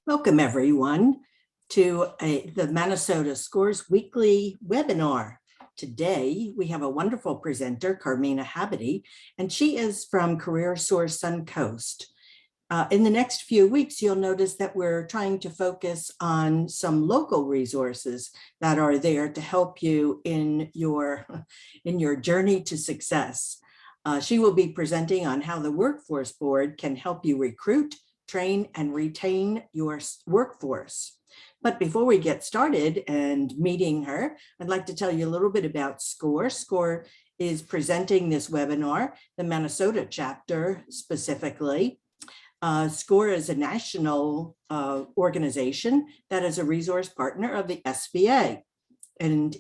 Welcome everyone to the Minnesota Scores Weekly webinar. Today we have a wonderful presenter, Carmina Habity, and she is from CareerSource Suncoast. In the next few weeks, you'll notice that we're trying to focus on some local resources that are there to help you in your journey to success. She will be presenting on how the Workforce Board can help you recruit, train, and retain your workforce. But before we get started and meeting her, I'd like to tell you a little bit about SCORE. SCORE is presenting this webinar, the Minnesota chapter specifically. SCORE is a national organization that is a resource partner of the SBA, and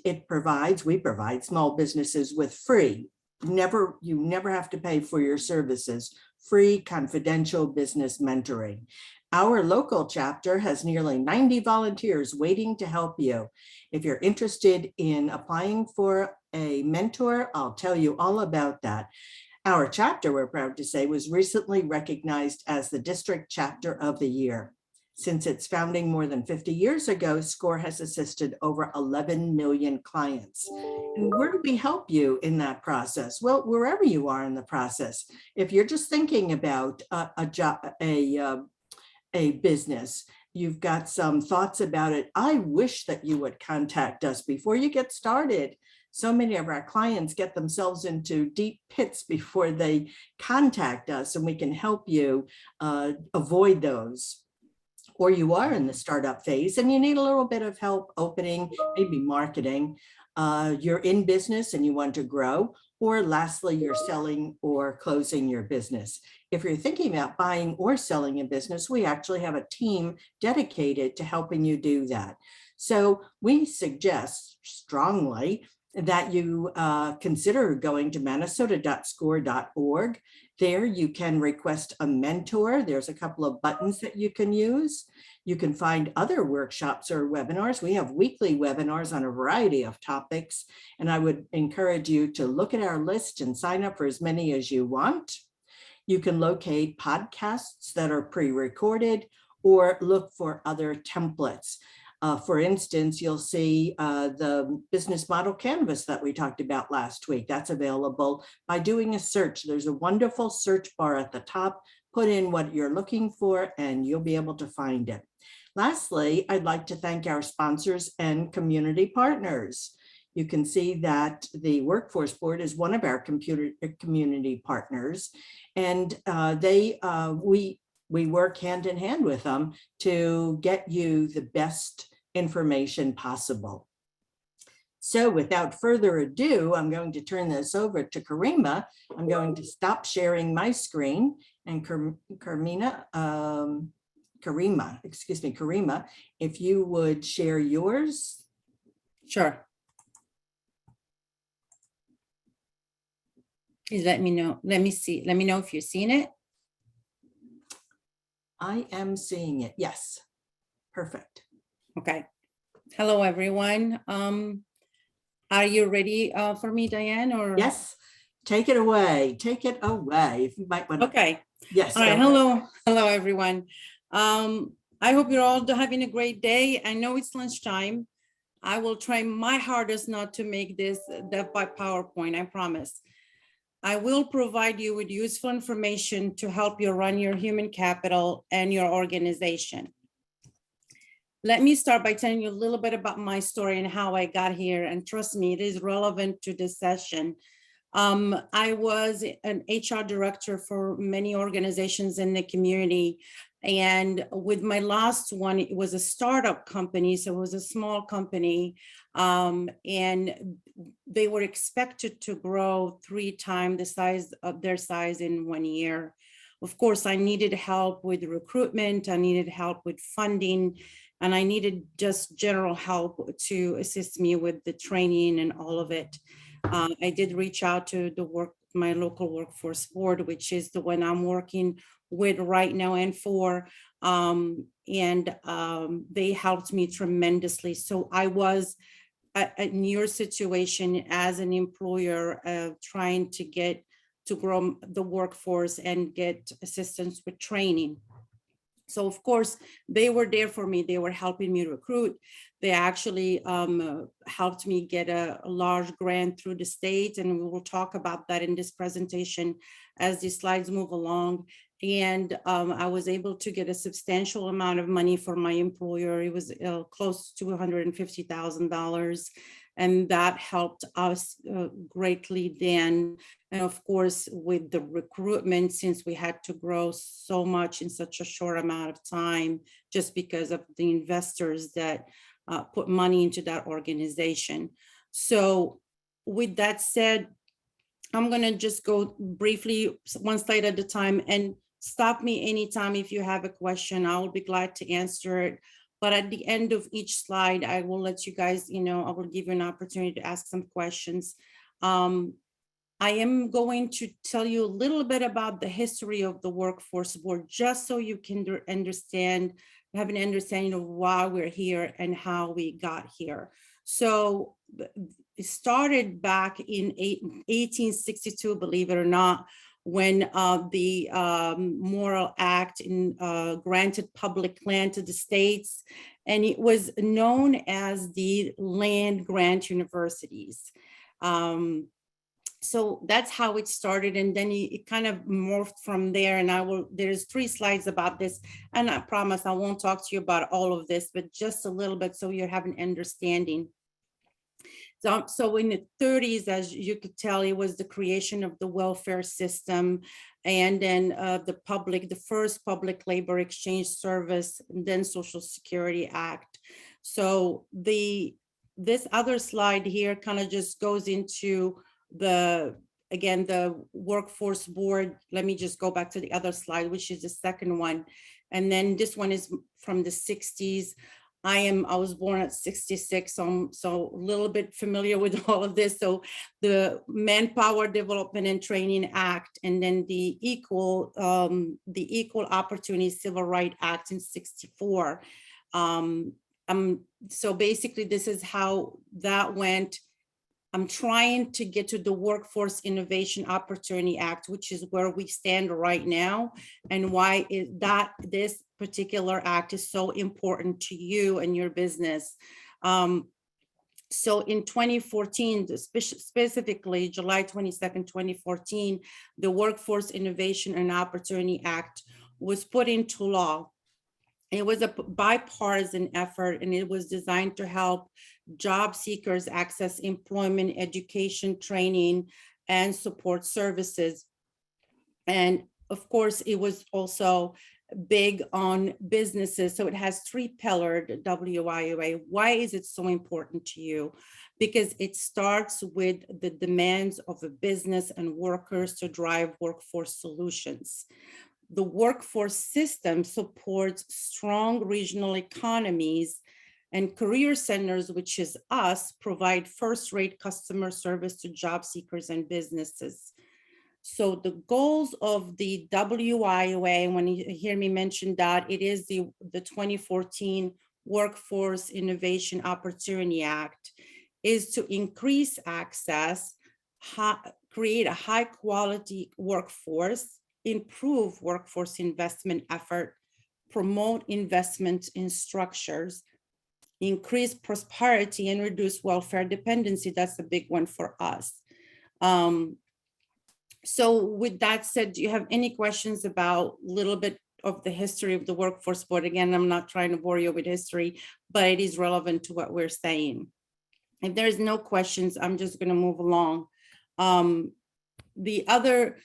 we provide small businesses with free, you never have to pay for your services, free confidential business mentoring. Our local chapter has nearly 90 volunteers waiting to help you. If you're interested in applying for a mentor, I'll tell you all about that. Our chapter, we're proud to say, was recently recognized as the District Chapter of the Year. Since its founding more than 50 years ago, SCORE has assisted over 11 million clients. And where do we help you in that process? Well, wherever you are in the process. If you're just thinking about a business, you've got some thoughts about it, I wish that you would contact us before you get started. So many of our clients get themselves into deep pits before they contact us, and we can help you avoid those. Or you are in the startup phase and you need a little bit of help opening, maybe marketing. You're in business and you want to grow, or lastly, you're selling or closing your business. If you're thinking about buying or selling a business, we actually have a team dedicated to helping you do that. So we suggest strongly that you consider going to minnesota.score.org. There you can request a mentor. There's a couple of buttons that you can use. You can find other workshops or webinars. We have weekly webinars on a variety of topics, and I would encourage you to look at our list and sign up for as many as you want. You can locate podcasts that are pre-recorded or look for other templates. For instance, you'll see the business model canvas that we talked about last week. That's available by doing a search. There's a wonderful search bar at the top. Put in what you're looking for and you'll be able to find it. Lastly, I'd like to thank our sponsors and community partners. You can see that the Workforce Board is one of our community partners, and we work hand in hand with them to get you the best information possible. So without further ado, I'm going to turn this over to Karima. I'm going to stop sharing my screen, and Karima, if you would share yours. Sure. Please let me know. Let me know if you're seeing it. I am seeing it. Yes. Perfect. Okay. Hello, everyone. Are you ready for me, Diane? Or yes, take it away. Take it away. If you might want to. Okay. Yes. All right. Hello, everyone. I hope you're all having a great day. I know it's lunchtime. I will try my hardest not to make this death by PowerPoint. I promise. I will provide you with useful information to help you run your human capital and your organization. Let me start by telling you a little bit about my story and how I got here. And trust me, it is relevant to this session. I was an HR director for many organizations in the community. And with my last one, it was a startup company. So it was a small company. And they were expected to grow 3 times the size of their size in 1 year. Of course, I needed help with recruitment. I needed help with funding. And I needed just general help to assist me with the training and all of it. I did reach out to my local workforce board, which is the one I'm working with right now and for, they helped me tremendously. So I was in your situation as an employer, trying to grow the workforce and get assistance with training. So of course, they were there for me. They were helping me recruit. They actually helped me get a large grant through the state. And we will talk about that in this presentation as the slides move along. And I was able to get a substantial amount of money for my employer. It was close to $150,000. And that helped us greatly then. And of course, with the recruitment, since we had to grow so much in such a short amount of time, just because of the investors that put money into that organization. So with that said, I'm gonna just go briefly, one slide at a time, and stop me anytime if you have a question. I will be glad to answer it. But at the end of each slide, I will let you guys, I will give you an opportunity to ask some questions. I am going to tell you a little bit about the history of the Workforce Board, just so you can have an understanding of why we're here and how we got here. So it started back in 1862, believe it or not, when the Morrill Act granted public land to the states, and it was known as the land grant universities. So that's how it started, and then it kind of morphed from there. And there's 3 slides about this, and I promise I won't talk to you about all of this, but just a little bit so you have an understanding. So in the 30s, as you could tell, it was the creation of the welfare system, and then the first public labor exchange service, and then Social Security Act. So this other slide here kind of just goes into the Workforce Board. Let me just go back to the other slide, which is the second one. And then this one is from the 60s. I was born at 66, so I'm a little bit familiar with all of this. So the Manpower Development and Training Act, and then the Equal Opportunity Civil Rights Act in 64. So basically, this is how that went. I'm trying to get to the Workforce Innovation Opportunity Act, which is where we stand right now, and why this particular act is so important to you and your business. So in 2014, specifically July 22nd, 2014, the Workforce Innovation and Opportunity Act was put into law. It was a bipartisan effort, and it was designed to help job seekers access employment, education, training, and support services. And of course, it was also big on businesses. So it has 3 pillars, WIOA. Why is it so important to you? Because it starts with the demands of a business and workers to drive workforce solutions. The workforce system supports strong regional economies, and career centers, which is us, provide first-rate customer service to job seekers and businesses. So the goals of the WIOA, when you hear me mention that, it is the 2014 Workforce Innovation Opportunity Act, is to increase access, create a high-quality workforce, improve workforce investment effort, promote investment in structures, increase prosperity, and reduce welfare dependency. That's a big one for us. So with that said, do you have any questions about a little bit of the history of the Workforce Board? Again, I'm not trying to bore you with history, but it is relevant to what we're saying. If there's no questions, I'm just going to move along. The other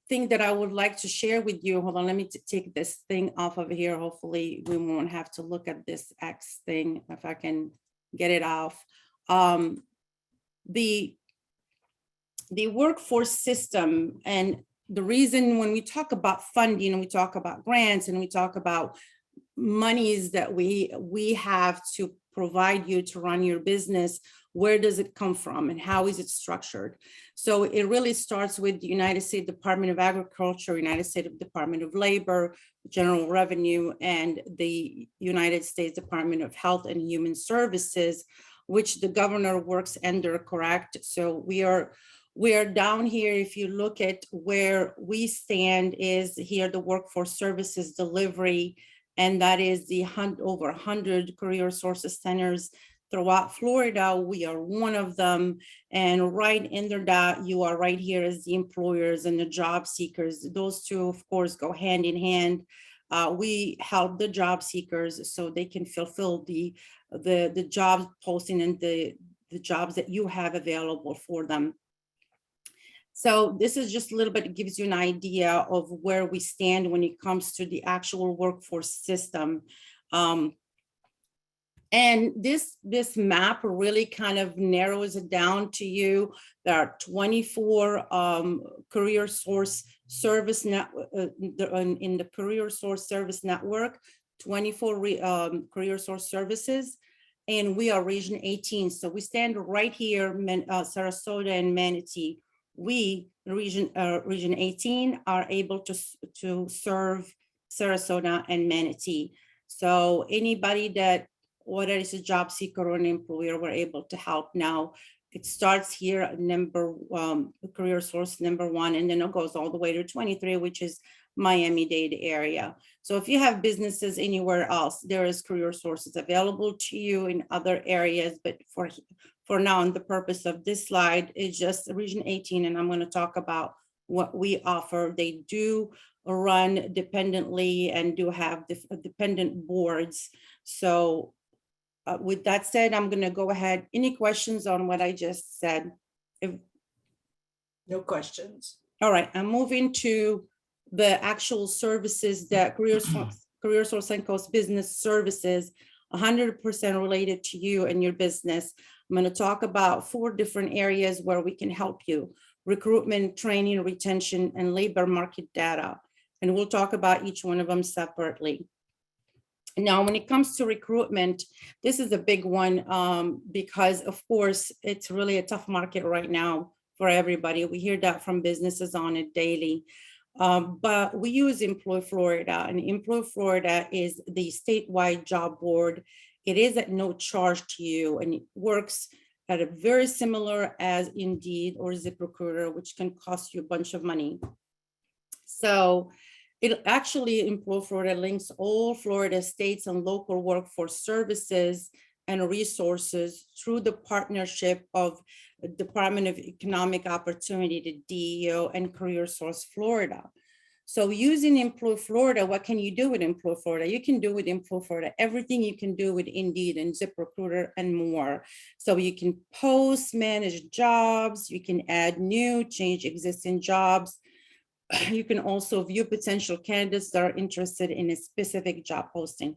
thing that I would like to share with you, hold on, let me take this thing off of here. Hopefully we won't have to look at this X thing if I can get it off. The workforce system, and the reason when we talk about funding and we talk about grants and we talk about monies that we have to provide you to run your business, where does it come from and how is it structured? So it really starts with the United States Department of Agriculture, United States Department of Labor, General Revenue, and the United States Department of Health and Human Services, which the governor works under, correct? So we are We're down here, if you look at where we stand is here, the workforce services delivery, and that is the over 100 career sources centers throughout Florida. We are one of them, and right under that, you are right here as the employers and the job seekers. Those two, of course, go hand in hand. We help the job seekers so they can fulfill the job posting and the jobs that you have available for them. So this is just a little bit, it gives you an idea of where we stand when it comes to the actual workforce system. And this map really kind of narrows it down to you. There are 24 career source service in the career source service network, 24 career source services, and we are region 18. So we stand right here, Sarasota and Manatee. We, region 18, are able to serve Sarasota and Manatee. So anybody that, whether it's a job seeker or an employer, we're able to help now. It starts here at career source number 1, and then it goes all the way to 23, which is Miami-Dade area. So if you have businesses anywhere else, there is career sources available to you in other areas, but for now, and the purpose of this slide is just region 18, and I'm going to talk about what we offer. They do run dependently and do have dependent boards. So with that said, I'm going to go ahead. Any questions on what I just said? No questions. All right, I'm moving to the actual services that CareerSource and Coast Business Services, 100% related to you and your business. I'm going to talk about 4 different areas where we can help you: recruitment, training, retention, and labor market data. And we'll talk about each one of them separately. Now, when it comes to recruitment, this is a big one because, of course, it's really a tough market right now for everybody. We hear that from businesses on it daily. But we use Employ Florida, and Employ Florida is the statewide job board. It is at no charge to you, and it works at a very similar as Indeed or ZipRecruiter, which can cost you a bunch of money. So it actually, Employ Florida links all Florida states and local workforce services and resources through the partnership of Department of Economic Opportunity, the DEO, and CareerSource Florida. So using Employ Florida, what can you do with Employ Florida? You can do with Employ Florida everything you can do with Indeed and ZipRecruiter and more. So you can post, manage jobs, you can add new, change existing jobs. You can also view potential candidates that are interested in a specific job posting.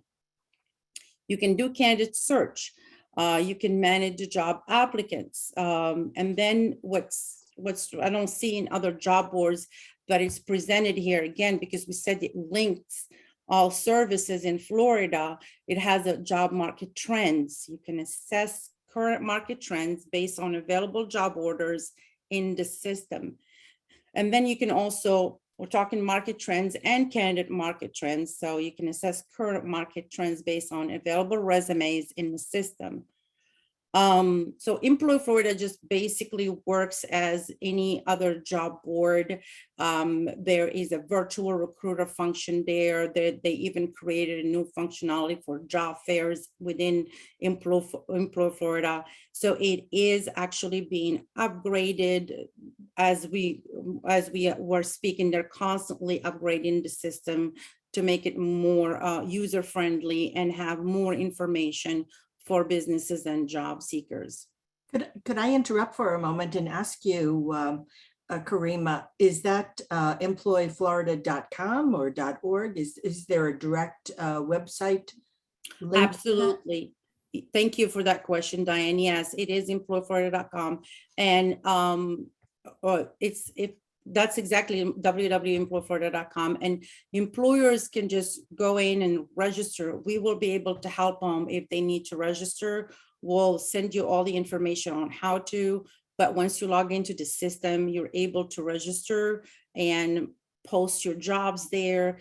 You can do candidate search. You can manage the job applicants. And then what's I don't see in other job boards, but it's presented here again, because we said it links all services in Florida. It has a job market trends. You can assess current market trends based on available job orders in the system. And then you can also, we're talking market trends and candidate market trends. So you can assess current market trends based on available resumes in the system. So Employ Florida just basically works as any other job board. There is a virtual recruiter function there. They even created a new functionality for job fairs within Employ Florida. So it is actually being upgraded as we were speaking. They're constantly upgrading the system to make it more user-friendly and have more information for businesses and job seekers. Could I interrupt for a moment and ask you, Karima, is that employflorida.com or .org? Is there a direct website link? Absolutely. Thank you for that question, Diane. Yes, it is employflorida.com. And that's exactly www.employflorida.com, and employers can just go in and register. We will be able to help them if they need to register. We'll send you all the information on how to, but once you log into the system, you're able to register, and post your jobs there,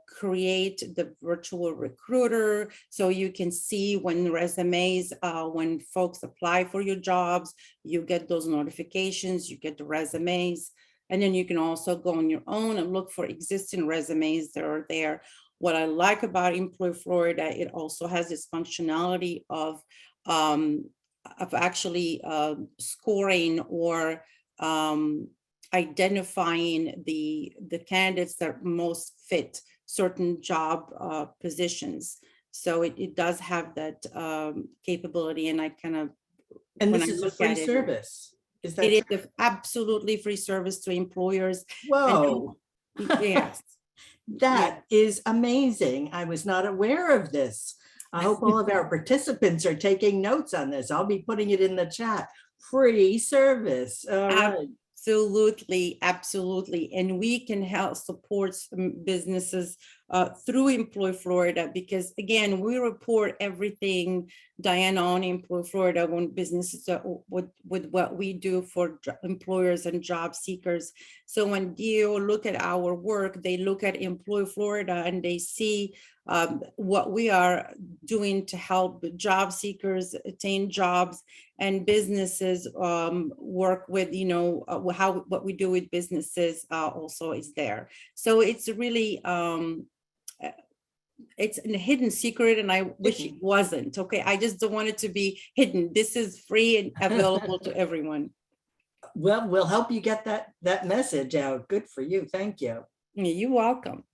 create the virtual recruiter so you can see when resumes, when folks apply for your jobs, you get those notifications, you get the resumes, and then you can also go on your own and look for existing resumes that are there. What I like about Employ Florida, it also has this functionality of actually scoring or identifying the candidates that most fit certain job positions. So it does have that capability, and I kind of, And when this I is a look free at it, service. Is that it is true? an absolutely free service to employers. Whoa, And yes, that is amazing. I was not aware of this. I hope all of our participants are taking notes on this. I'll be putting it in the chat. Free service. All right. absolutely, absolutely. And we can help support businesses through Employ Florida, because again, we report everything, Diana, on Employ Florida when businesses are with what we do for employers and job seekers. So when DO look at our work, they look at Employ Florida and they see what we are doing to help job seekers attain jobs, and businesses work with, what we do with businesses also is there. So it's really, it's a hidden secret, and I wish it wasn't. Okay, I just don't want it to be hidden. This is free and available to everyone. Well, we'll help you get that message out. Good for you. Thank you. You're welcome.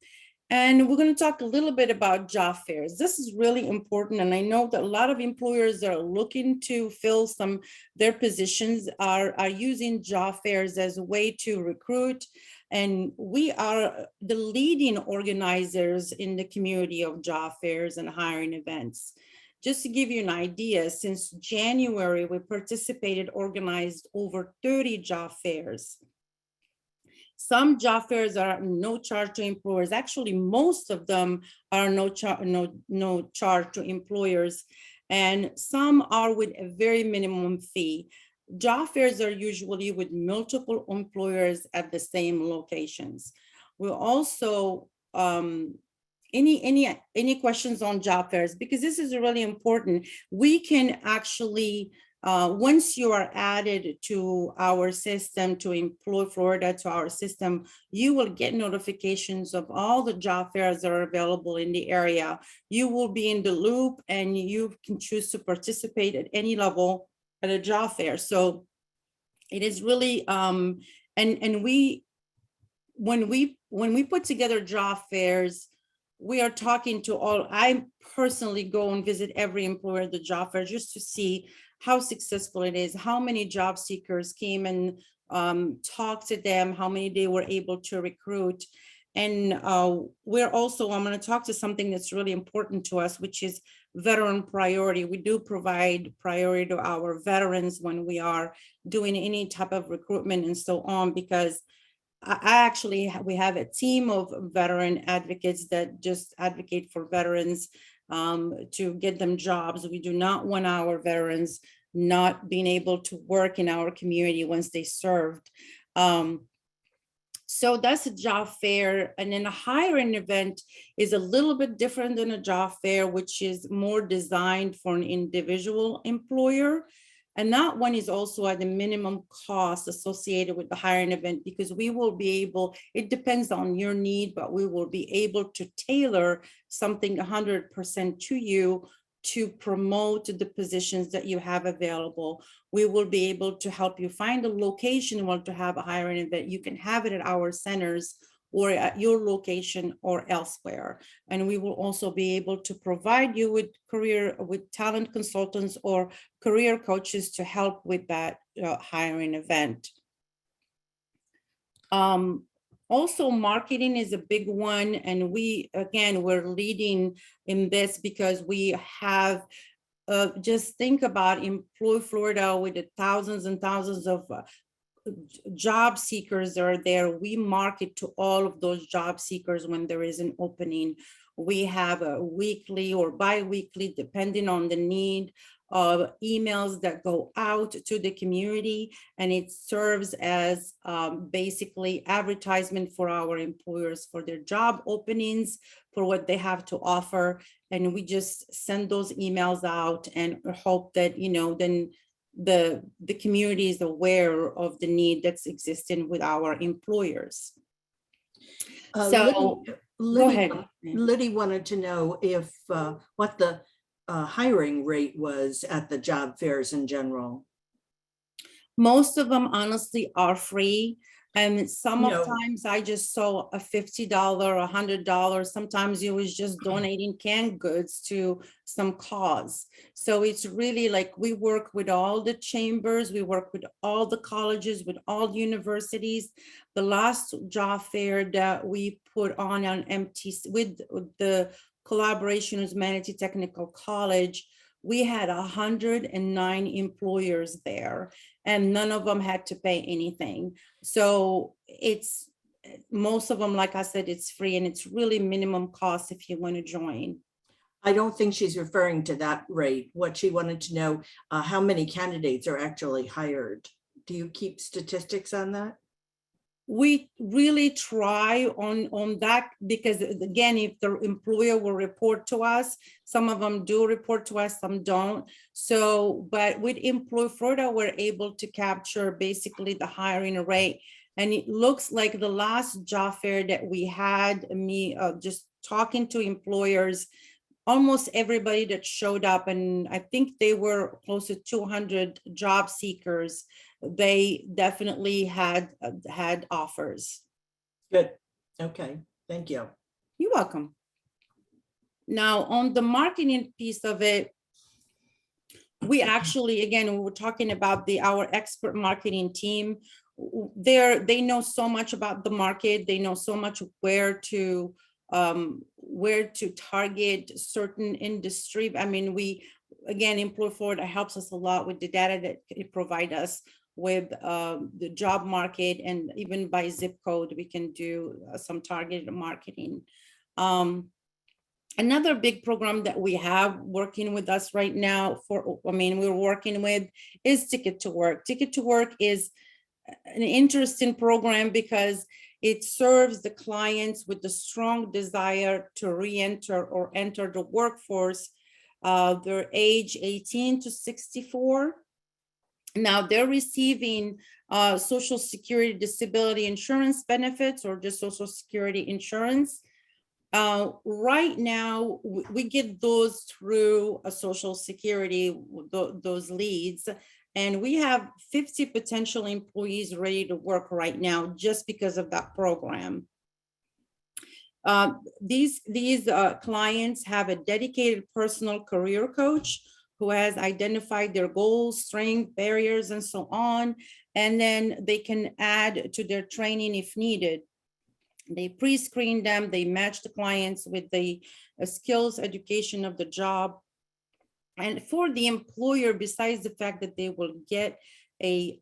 And we're going to talk a little bit about job fairs. This is really important. And I know that a lot of employers that are looking to fill their positions are using job fairs as a way to recruit. And we are the leading organizers in the community of job fairs and hiring events. Just to give you an idea, since January, we organized over 30 job fairs. Some job fairs are no charge to employers. Actually, most of them are no charge to employers, and some are with a very minimum fee. Job fairs are usually with multiple employers at the same locations. We'll also any questions on job fairs, because this is really important. We can actually once you are added to our system, to Employ Florida, to our system, you will get notifications of all the job fairs that are available in the area. You will be in the loop, and you can choose to participate at any level at a job fair. So it is really, and when we put together job fairs, we are talking to all. I personally go and visit every employer at the job fair just to see how successful it is, how many job seekers came and talked to them, how many they were able to recruit. And we're also, I'm going to talk to something that's really important to us, which is veteran priority. We do provide priority to our veterans when we are doing any type of recruitment and so on, because we have a team of veteran advocates that just advocate for veterans to get them jobs. We do not want our veterans not being able to work in our community once they served. So that's a job fair. And then a hiring event is a little bit different than a job fair, which is more designed for an individual employer. And that one is also at the minimum cost associated with the hiring event, because we will be able, it depends on your need, but we will be able to tailor something 100% to you to promote the positions that you have available. We will be able to help you find a location you want to have a hiring event. You can have it at our centers or at your location or elsewhere. And we will also be able to provide you with talent consultants or career coaches to help with that hiring event. Also, marketing is a big one. And we're leading in this because we have, just think about Employ Florida with the thousands and thousands of job seekers are there. We market to all of those job seekers when there is an opening. We have a weekly or bi-weekly, depending on the need, of emails that go out to the community, and it serves as basically advertisement for our employers for their job openings, for what they have to offer. And we just send those emails out and hope that, then the community is aware of the need that's existing with our employers. So go ahead. Liddy wanted to know if what the hiring rate was at the job fairs in general. Most of them honestly are free. And some of No. times I just saw a $50, $100. Sometimes it was just donating canned goods to some cause. So it's really like we work with all the chambers, we work with all the colleges, with all universities. The last job fair that we put on MTC with the collaboration with Manatee Technical College, we had 109 employers there, and none of them had to pay anything. So it's most of them, like I said, it's free, and it's really minimum cost if you want to join. I don't think she's referring to that rate. What she wanted to know, how many candidates are actually hired. Do you keep statistics on that? We really try on that, because again, if the employer will report to us, some of them do report to us, some don't. So, but with Employ Florida, we're able to capture basically the hiring rate. And it looks like the last job fair that we had, me just talking to employers, almost everybody that showed up, and I think they were close to 200 job seekers, they definitely had offers. Good. Okay. Thank you. You're welcome. Now, on the marketing piece of it, we actually, again, we were talking about our expert marketing team. They know so much about the market. They know so much where to target certain industry. I mean, again, Employ Florida helps us a lot with the data that it provides us with the job market, and even by zip code, we can do some targeted marketing. Another big program that we have working with us right now we're working with is Ticket to Work. Ticket to Work is an interesting program because it serves the clients with the strong desire to re-enter or enter the workforce. They're age 18 to 64. Now they're receiving Social Security disability insurance benefits, or just Social Security insurance. Right now, we get those through a Social Security, those leads, and we have 50 potential employees ready to work right now just because of that program. These clients have a dedicated personal career coach who has identified their goals, strengths, barriers, and so on. And then they can add to their training if needed. They pre-screen them, they match the clients with the skills education of the job. And for the employer, besides the fact that they will get a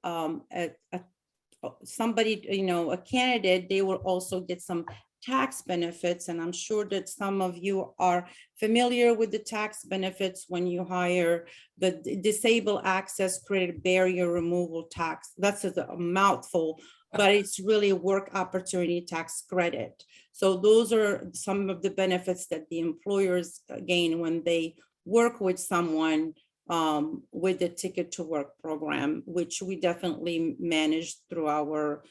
candidate, they will also get some tax benefits. And I'm sure that some of you are familiar with the tax benefits when you hire the Disabled Access Credit Barrier Removal Tax. That's a mouthful, but it's really work opportunity tax credit. So those are some of the benefits that the employers gain when they work with someone with the Ticket to Work program, which we definitely manage through our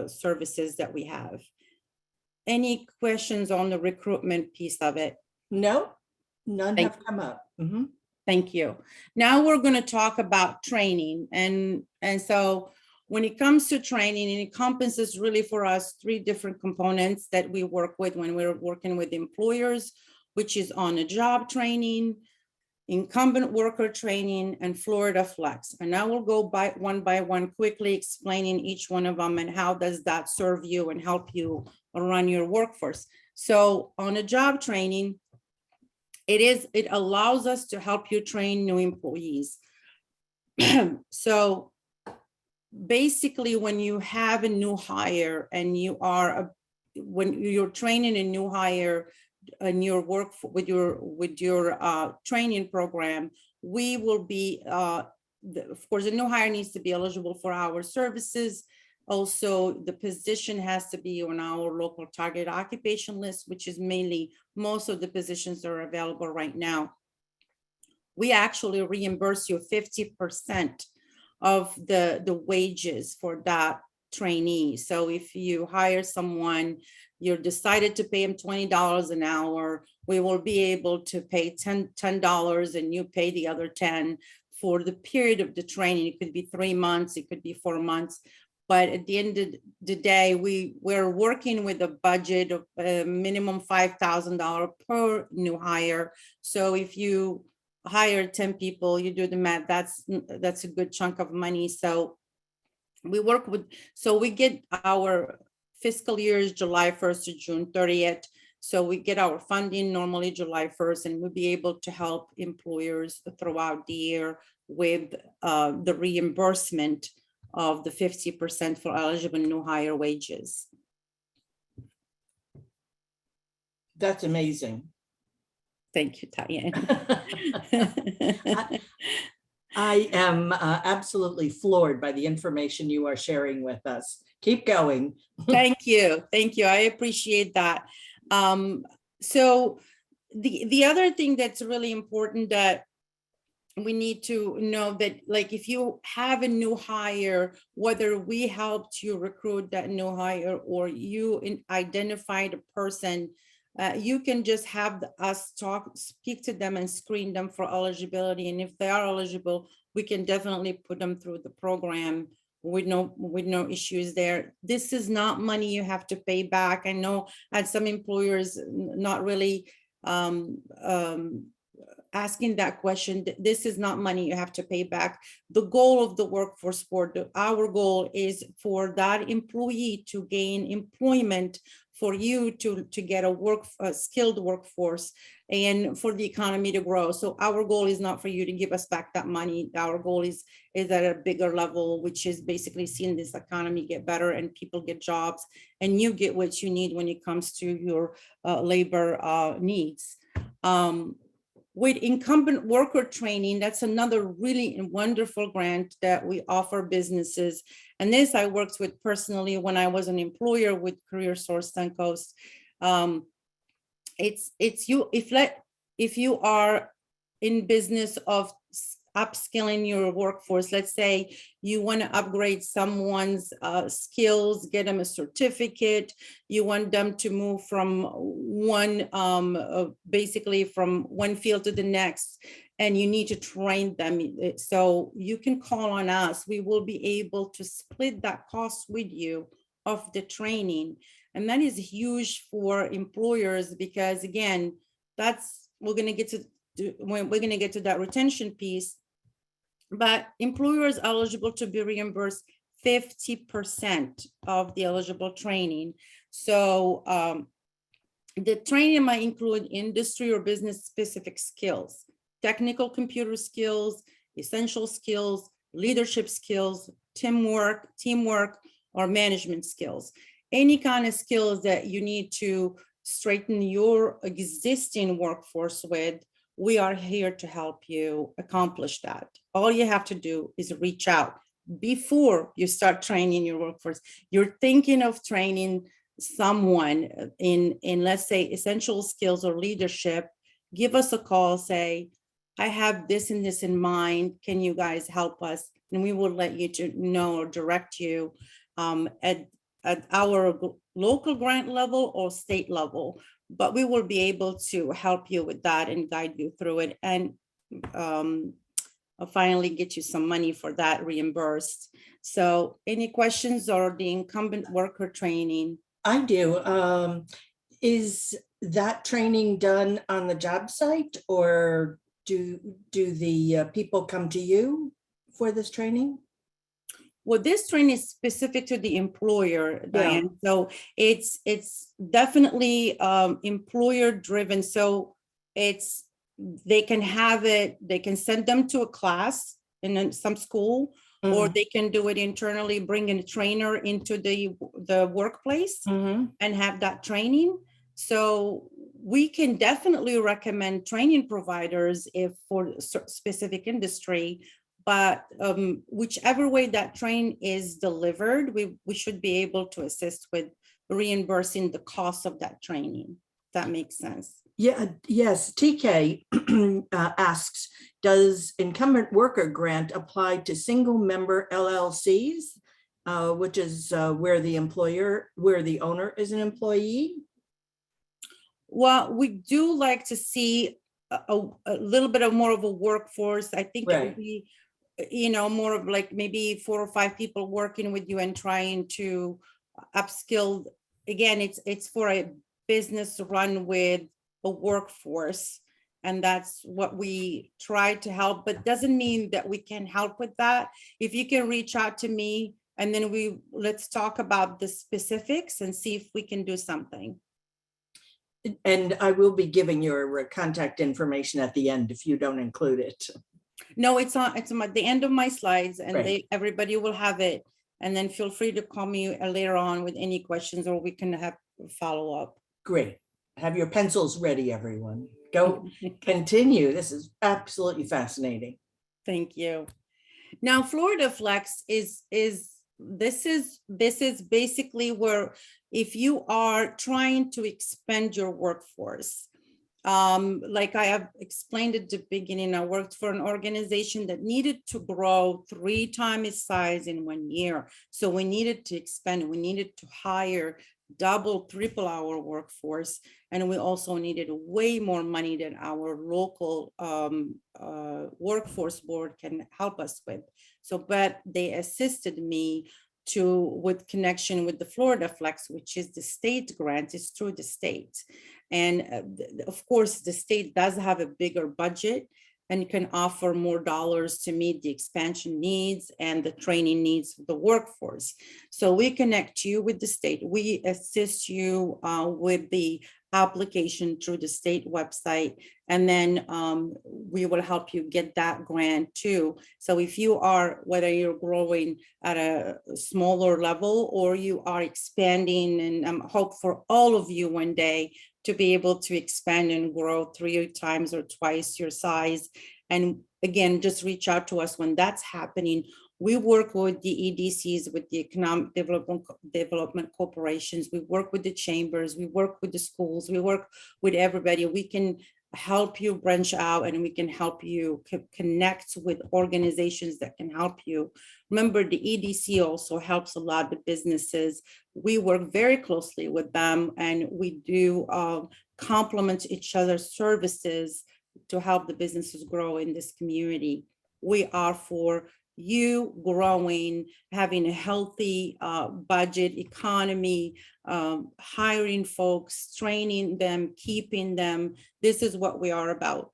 services that we have. Any questions on the recruitment piece of it? No, none have come up. Mm-hmm. Thank you. Now we're going to talk about training. And so when it comes to training, it encompasses really for us 3 different components that we work with when we're working with employers, which is on a job training, incumbent worker training, and Florida Flex. And I will go by one quickly explaining each one of them and how does that serve you and help you run your workforce. So on a job training, it allows us to help you train new employees. So basically, when you have a new hire and you are when you're training a new hire in your work with your training program, we will be, of course, the new hire needs to be eligible for our services. Also, the position has to be on our local target occupation list, which is mainly most of the positions that are available right now. We actually reimburse you 50% of the wages for that trainee. So if you hire someone, you're decided to pay them $20 an hour, we will be able to pay $10 and you pay the other 10 for the period of the training. It could be 3 months, it could be 4 months. But at the end of the day, we're working with a budget of a minimum $5,000 per new hire. So if you hire 10 people, you do the math, that's a good chunk of money. So we work with, so we get our fiscal years July 1st to June 30th. So we get our funding normally July 1st, and we'll be able to help employers throughout the year with the reimbursement of the 50% for eligible new hire wages. That's amazing. Thank you, Diane. I am absolutely floored by the information you are sharing with us. Keep going. Thank you. Thank you. I appreciate that. So the other thing that's really important that we need to know that, like, if you have a new hire, whether we helped you recruit that new hire or you identified a person, you can just have us speak to them and screen them for eligibility. And if they are eligible, we can definitely put them through the program with no issues there. This is not money you have to pay back. I know at some employers not really asking that question. This is not money you have to pay back. The goal of the workforce board, our goal is for that employee to gain employment, for you to get a skilled workforce, and for the economy to grow. So our goal is not for you to give us back that money. Our goal is at a bigger level, which is basically seeing this economy get better and people get jobs and you get what you need when it comes to your labor needs. With incumbent worker training, that's another really wonderful grant that we offer businesses. And this I worked with personally when I was an employer with CareerSource Suncoast. If you are in business of upskilling your workforce, let's say you want to upgrade someone's skills, get them a certificate, you want them to move from basically from one field to the next, and you need to train them. So you can call on us. We will be able to split that cost with you of the training. And that is huge for employers because, again, we're going to get to that retention piece. But employers are eligible to be reimbursed 50% of the eligible training. So the training might include industry or business specific skills, technical computer skills, essential skills, leadership skills, teamwork, or management skills. Any kind of skills that you need to straighten your existing workforce with, we are here to help you accomplish that. All you have to do is reach out before you start training your workforce. You're thinking of training someone in let's say essential skills or leadership, give us a call, say, I have this and this in mind, can you guys help us? And we will let you know or direct you at our local grant level or state level, but we will be able to help you with that and guide you through it, and finally get you some money for that reimbursed. So any questions or the incumbent worker training? I do. Is that training done on the job site, or do the people come to you for this training? Well, this training is specific to the employer, Diane. Yeah. So it's definitely employer driven. So they can have it, they can send them to a class in some school, or they can do it internally, bring a trainer into the workplace and have that training. So we can definitely recommend training providers if for a specific industry, but whichever way that train is delivered, we should be able to assist with reimbursing the cost of that training. If that makes sense. Yeah, yes. TK asks, does incumbent worker grant apply to single member LLCs, which is where the owner is an employee? Well, we do like to see a little bit of more of a workforce. I think it would be, more of like maybe 4 or 5 people working with you and trying to upskill. Again, it's for a business run with a workforce, and that's what we try to help, but doesn't mean that we can help with that. If you can reach out to me, and then let's talk about the specifics and see if we can do something. And I will be giving your contact information at the end if you don't include it. No, it's at the end of my slides, and everybody will have it. And then feel free to call me later on with any questions, or we can have follow up. Great. Have your pencils ready, everyone. Go continue. This is absolutely fascinating. Thank you. Now, Florida Flex is basically where if you are trying to expand your workforce, like I have explained at the beginning, I worked for an organization that needed to grow 3 times its size in 1 year. So we needed to expand, we needed to hire double, triple our workforce. And we also needed way more money than our local workforce board can help us with. So, but they assisted me with connection with the Florida Flex, which is the state grant, is through the state. And of course, the state does have a bigger budget and can offer more dollars to meet the expansion needs and the training needs of the workforce. So we connect you with the state. We assist you with the application through the state website, and then we will help you get that grant too. So if you are, whether you're growing at a smaller level or you are expanding, and hope for all of you one day to be able to expand and grow 3 times or twice your size. And again, just reach out to us when that's happening. We work with the EDCs, with the economic development corporations. We work with the chambers. We work with the schools. We work with everybody. We can help you branch out, and we can help you connect with organizations that can help you. Remember, the EDC also helps a lot of businesses. We work very closely with them, and we do complement each other's services to help the businesses grow in this community. We are for you growing, having a healthy budget economy, hiring folks, training them, keeping them. This is what we are about.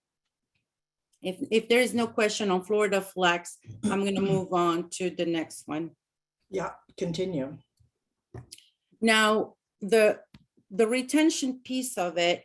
If there is no question on Florida Flex, I'm going to move on to the next one. Yeah, continue. Now, the retention piece of it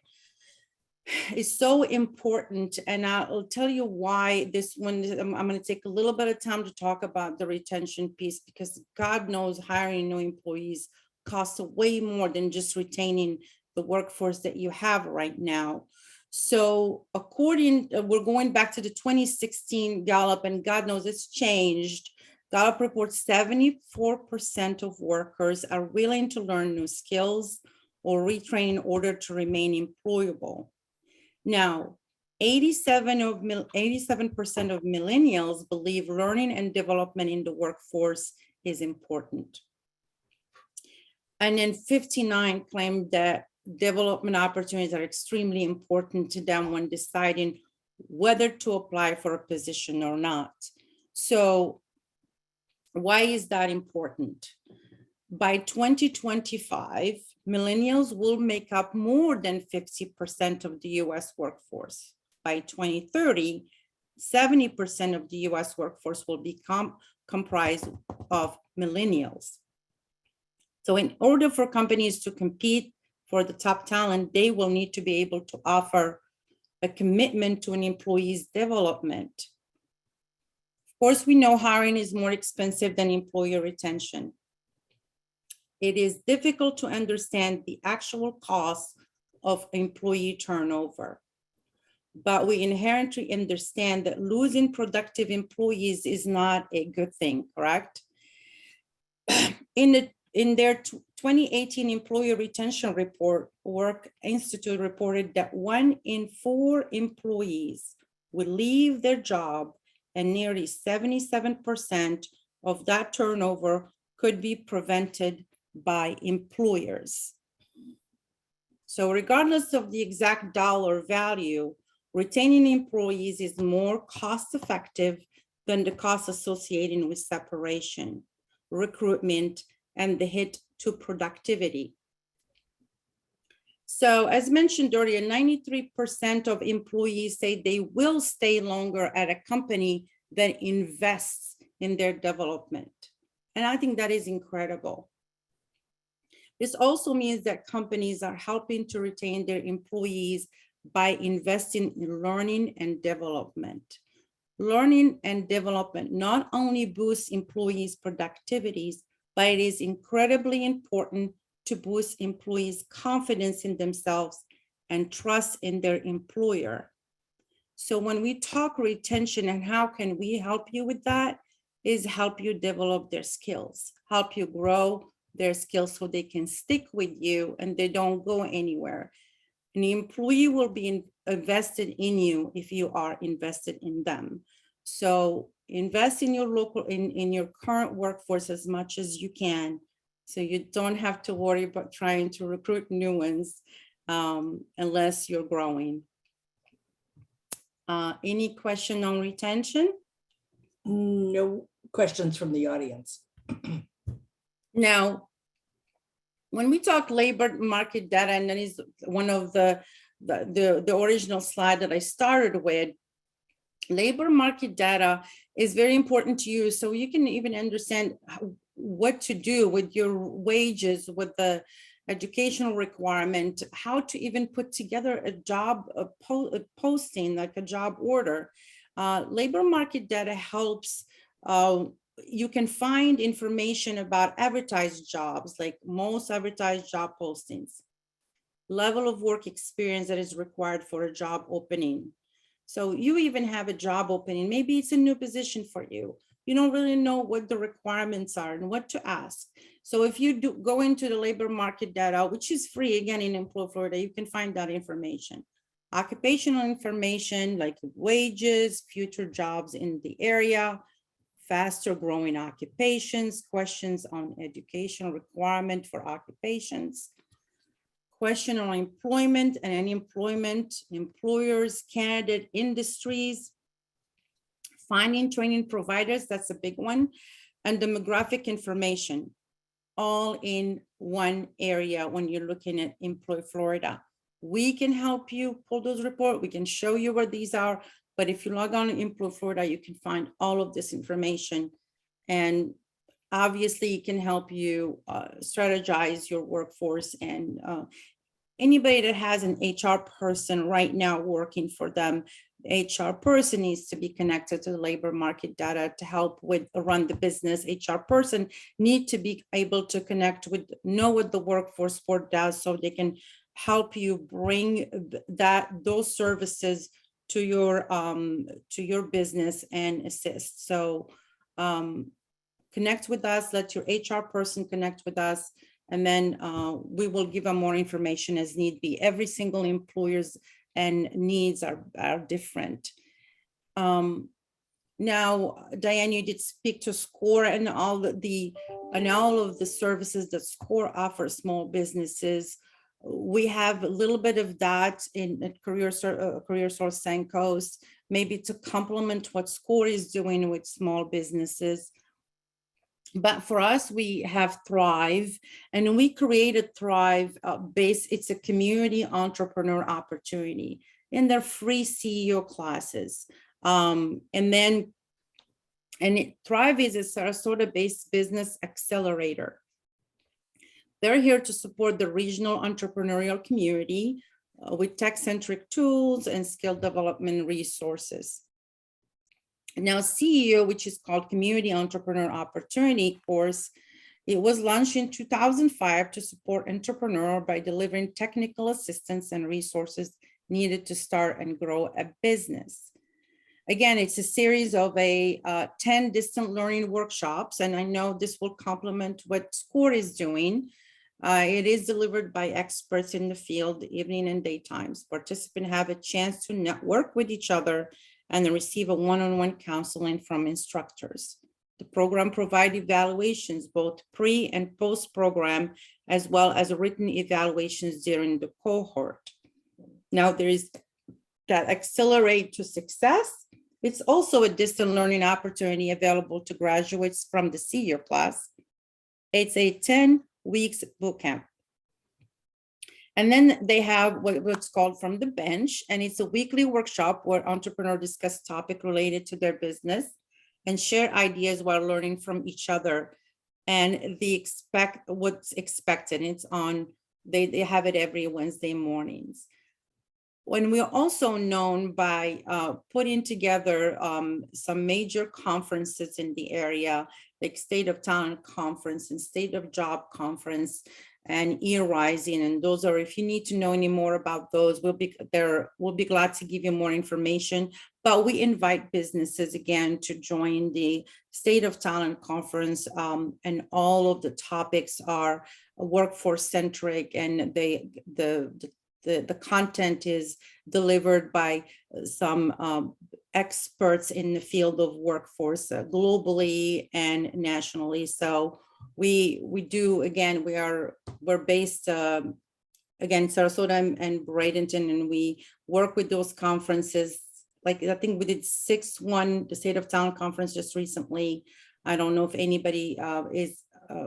is so important, and I'll tell you why this one. I'm going to take a little bit of time to talk about the retention piece, because God knows hiring new employees costs way more than just retaining the workforce that you have right now. So we're going back to the 2016 Gallup, and God knows it's changed. Gallup reports 74% of workers are willing to learn new skills or retrain in order to remain employable. Now, 87% of millennials believe learning and development in the workforce is important. And then 59 claim that development opportunities are extremely important to them when deciding whether to apply for a position or not. So why is that important? By 2025, millennials will make up more than 50% of the US workforce. By 2030, 70% of the US workforce will become comprised of millennials. So in order for companies to compete for the top talent, they will need to be able to offer a commitment to an employee's development. Of course, we know hiring is more expensive than employee retention. It is difficult to understand the actual cost of employee turnover, but we inherently understand that losing productive employees is not a good thing, correct? In their 2018 employee retention report, Work Institute reported that 1 in 4 employees would leave their job, and nearly 77% of that turnover could be prevented by employers. So regardless of the exact dollar value, retaining employees is more cost-effective than the costs associated with separation, recruitment, and the hit to productivity. So as mentioned earlier, 93% of employees say they will stay longer at a company that invests in their development. And I think that is incredible. This also means that companies are helping to retain their employees by investing in learning and development. Learning and development not only boosts employees' productivities, but it is incredibly important to boost employees' confidence in themselves and trust in their employer. So when we talk retention and how can we help you with that, is help you develop their skills, help you grow their skills so they can stick with you and they don't go anywhere. An employee will be invested in you if you are invested in them. So invest in your local, in your current workforce as much as you can, so you don't have to worry about trying to recruit new ones unless you're growing. Any question on retention? No questions from the audience. Now, when we talk labor market data, and that is one of the original slide that I started with, labor market data is very important to you, so you can even understand what to do with your wages, with the educational requirement, how to even put together a job posting, like a job order. Labor market data helps. You can find information about advertised jobs, like most advertised job postings, level of work experience that is required for a job opening. So you even have a job opening, maybe it's a new position for you. You don't really know what the requirements are and what to ask. So if you do go into the labor market data, which is free, again, in Employ Florida, you can find that information. Occupational information like wages, future jobs in the area, faster growing occupations, questions on educational requirement for occupations, question on employment and unemployment, employers, candidate industries, finding training providers, that's a big one, and demographic information, all in one area when you're looking at Employ Florida. We can help you pull those reports. We can show you where these are, but if you log on to Employ Florida, you can find all of this information. And obviously it can help you strategize your workforce, and anybody that has an HR person right now working for them, the HR person needs to be connected to the labor market data to help with run the business. HR person need to be able to connect with, know what the workforce board does, so they can help you bring those services to your business and assist. So connect with us, let your HR person connect with us, and then we will give them more information as need be. Every single employer's and needs are different. Now, Diane, you did speak to SCORE and all of the services that SCORE offers small businesses. We have a little bit of that in CareerSource Senkos, maybe to complement what SCORE is doing with small businesses. But for us, we have Thrive, and we created Thrive it's a community entrepreneur opportunity in their free CEO classes. Thrive is a Sarasota-based business accelerator. They're here to support the regional entrepreneurial community with tech-centric tools and skill development resources. Now, CEO, which is called Community Entrepreneur Opportunity Course, it was launched in 2005 to support entrepreneur by delivering technical assistance and resources needed to start and grow a business. Again, it's a series of 10 distant learning workshops, and I know this will complement what SCORE is doing. It is delivered by experts in the field, evening and daytimes. Participants have a chance to network with each other and then receive a one-on-one counseling from instructors. The program provides evaluations, both pre and post-program, as well as written evaluations during the cohort. Now, there is that Accelerate to Success. It's also a distant learning opportunity available to graduates from the senior class. It's a 10 weeks bootcamp. And then they have what's called From the Bench, and it's a weekly workshop where entrepreneurs discuss topics related to their business and share ideas while learning from each other. And what's expected. It's on, they have it every Wednesday mornings. When we're also known by putting together some major conferences in the area, like State of Talent Conference and State of Job Conference and E-Rising. And those are, if you need to know any more about those, we'll be glad to give you more information. But we invite businesses again to join the State of Talent Conference, and all of the topics are workforce centric, and the content is delivered by some experts in the field of workforce globally and nationally. So we do, again, we're based again, Sarasota and Bradenton, and we work with those conferences. Like, I think we did the State of Talent Conference just recently. I don't know if anybody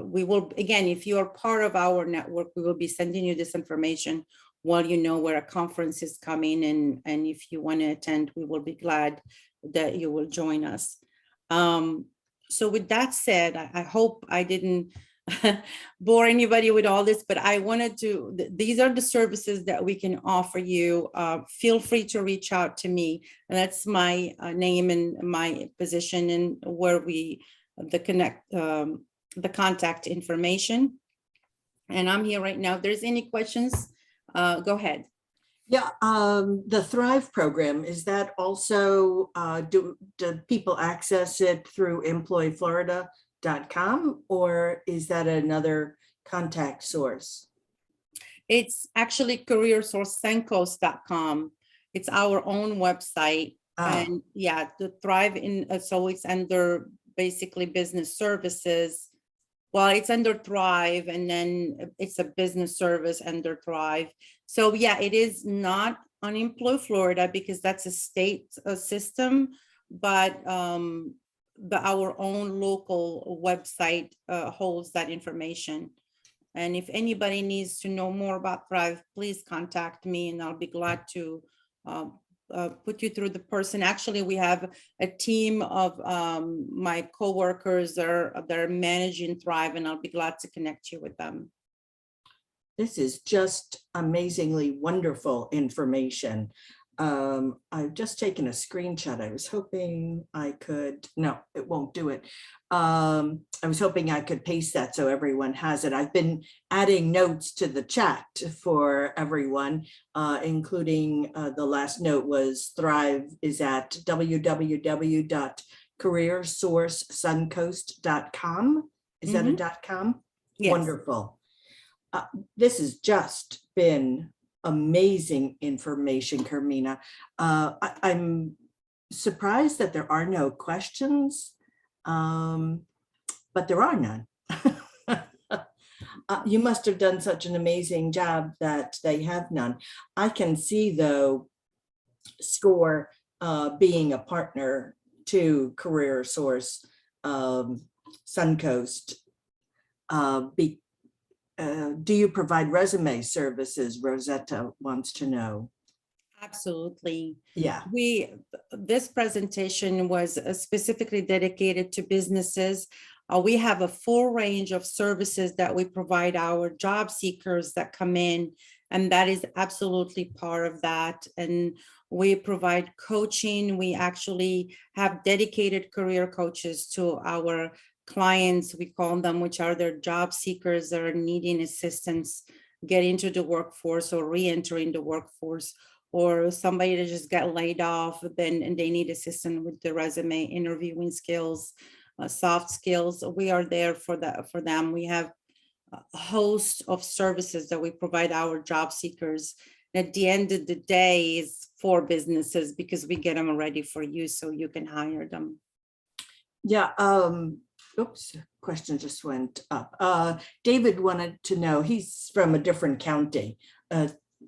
we will, again, if you are part of our network, we will be sending you this information while you know where a conference is coming, and if you want to attend, we will be glad that you will join us. So with that said, I hope I didn't bore anybody with all this, but I wanted to, these are the services that we can offer you. Feel free to reach out to me. And that's my name and my position, and where the contact information. And I'm here right now. If there's any questions, go ahead. Yeah, the Thrive program, is that also, do people access it through employflorida.com, or is that another contact source? It's actually CareerSource.com. It's our own website. And yeah, the Thrive so it's under basically business services. Well, it's under Thrive, and then it's a business service under Thrive. So yeah, it is not on Employ Florida because that's a state system, but our own local website holds that information. And if anybody needs to know more about Thrive, please contact me, and I'll be glad to put you through the person. Actually, we have a team of my coworkers that are managing Thrive, and I'll be glad to connect you with them. This is just amazingly wonderful information. I've just taken a screenshot. I was hoping I could, no, it won't do it. I was hoping I could paste that so everyone has it. I've been adding notes to the chat for everyone, including the last note was Thrive is at www.careersourcesuncoast.com. Is that a .com? Yes. Wonderful. This has just been amazing information, Carmina. I'm surprised that there are no questions, but there are none. You must have done such an amazing job that they have none. I can see, though, SCORE being a partner to CareerSource Suncoast. Do you provide resume services? Rosetta wants to know. Absolutely. Yeah. This presentation was specifically dedicated to businesses. We have a full range of services that we provide our job seekers that come in, and that is absolutely part of that. And we provide coaching. We actually have dedicated career coaches to our clients, we call them, which are their job seekers that are needing assistance getting into the workforce or re-entering the workforce, or somebody that just got laid off, and they need assistance with the resume, interviewing skills, soft skills. We are there for them. We have a host of services that we provide our job seekers. At the end of the day, is for businesses, because we get them ready for you so you can hire them. Yeah. Oops, question just went up. David wanted to know, he's from a different county.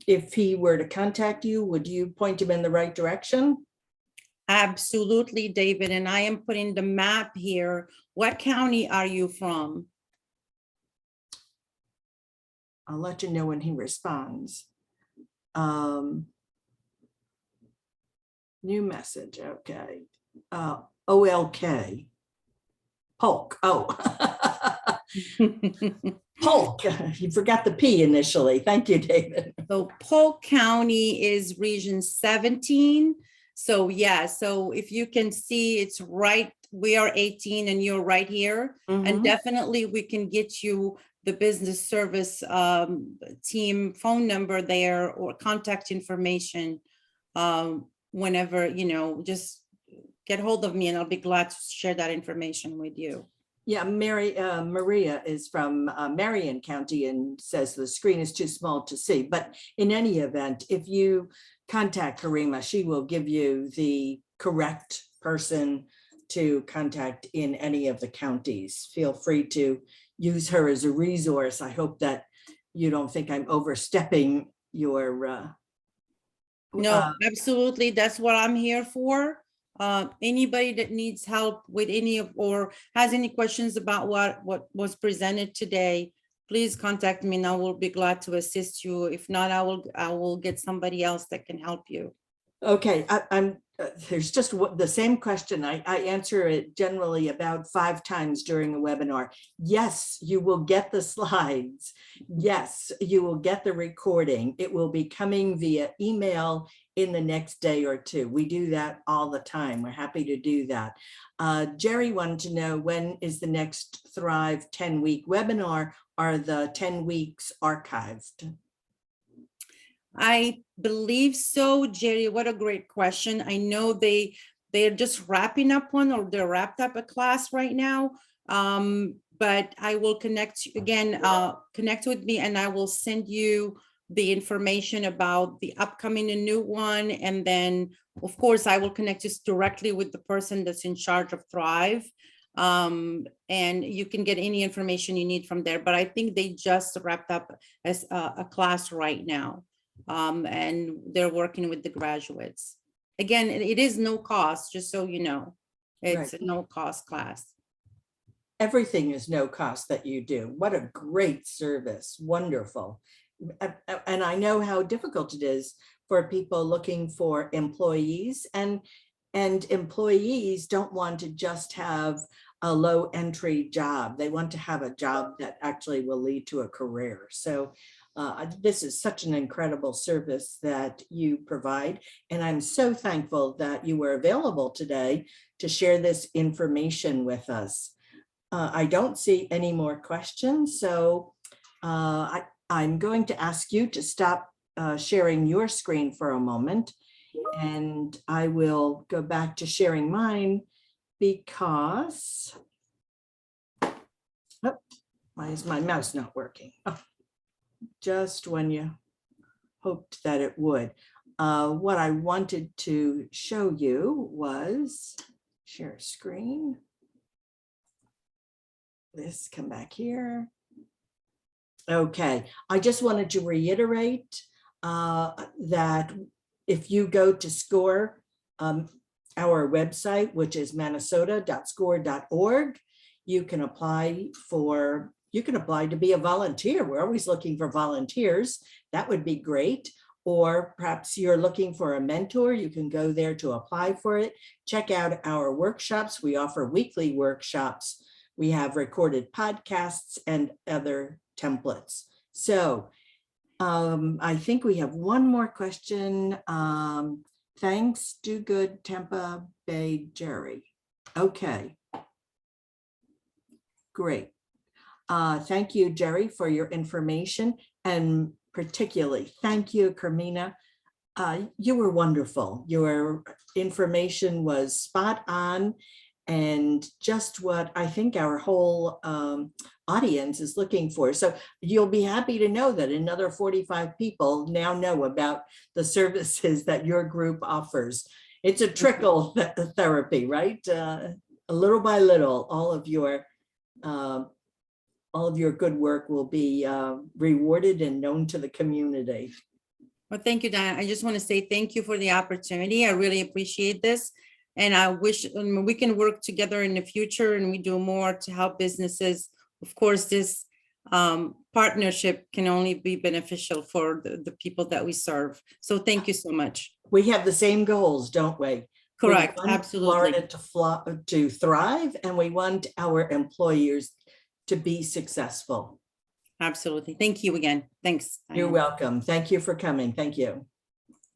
If he were to contact you, would you point him in the right direction? Absolutely, David. And I am putting the map here. What county are you from? I'll let you know when he responds. New message, okay. OLK. Polk, oh. Polk, you forgot the P initially. Thank you, David. So Polk County is region 17. So yeah, so if you can see, it's right, we are 18 and you're right here. And definitely we can get you the business service team phone number there, or contact information whenever, just get hold of me and I'll be glad to share that information with you. Yeah, Maria is from Marion County and says the screen is too small to see. But in any event, if you contact Karima, she will give you the correct person to contact in any of the counties. Feel free to use her as a resource. I hope that you don't think I'm overstepping your... No, absolutely. That's what I'm here for. Anybody that needs help with any of, or has any questions about what was presented today, please contact me and I will be glad to assist you. If not, I will get somebody else that can help you. Okay, there's just the same question. I answer it generally about 5 times during a webinar. Yes, you will get the slides. Yes, you will get the recording. It will be coming via email in the next day or 2. We do that all the time. We're happy to do that. Jerry wanted to know, when is the next Thrive 10-week webinar? Are the 10 weeks archived? I believe so, Jerry. What a great question. I know they're just wrapping up one, or they're wrapped up a class right now. But I will connect again, connect with me and I will send you the information about the upcoming and new one. And then of course I will connect you directly with the person that's in charge of Thrive. And you can get any information you need from there. But I think they just wrapped up as a class right now. And they're working with the graduates. Again, it is no cost, just so you know. It's a no cost class. Everything is no cost that you do. What a great service. Wonderful. And I know how difficult it is for people looking for employees, and employees don't want to just have a low entry job. They want to have a job that actually will lead to a career. So this is such an incredible service that you provide. And I'm so thankful that you were available today to share this information with us. I don't see any more questions. So I'm going to ask you to stop sharing your screen for a moment. And I will go back to sharing mine because, oh, why is my mouse not working? Oh, just when you hoped that it would. What I wanted to show you was share screen. This, come back here. Okay, I just wanted to reiterate that if you go to SCORE, our website, which is minnesota.score.org, you can apply to be a volunteer. We're always looking for volunteers. That would be great. Or perhaps you're looking for a mentor. You can go there to apply for it. Check out our workshops. We offer weekly workshops We have recorded podcasts and other templates. So I think we have one more question. Thanks, Do Good, Tampa Bay Jerry. Okay. Great. Thank you, Jerry, for your information, and particularly thank you, Carmina. You were wonderful. Your information was spot on and just what I think our whole audience is looking for. So you'll be happy to know that another 45 people now know about the services that your group offers. It's a trickle therapy, right? Little by little, all of your good work will be rewarded and known to the community. Well, thank you, Diane. I just want to say thank you for the opportunity. I really appreciate this. And I wish we can work together in the future and we do more to help businesses. Of course, this partnership can only be beneficial for the people that we serve. So thank you so much. We have the same goals, don't we? Correct, We want absolutely. Florida to thrive, and we want our employers to be successful. Absolutely. Thank you again. Thanks. You're welcome. Thank you for coming. Thank you.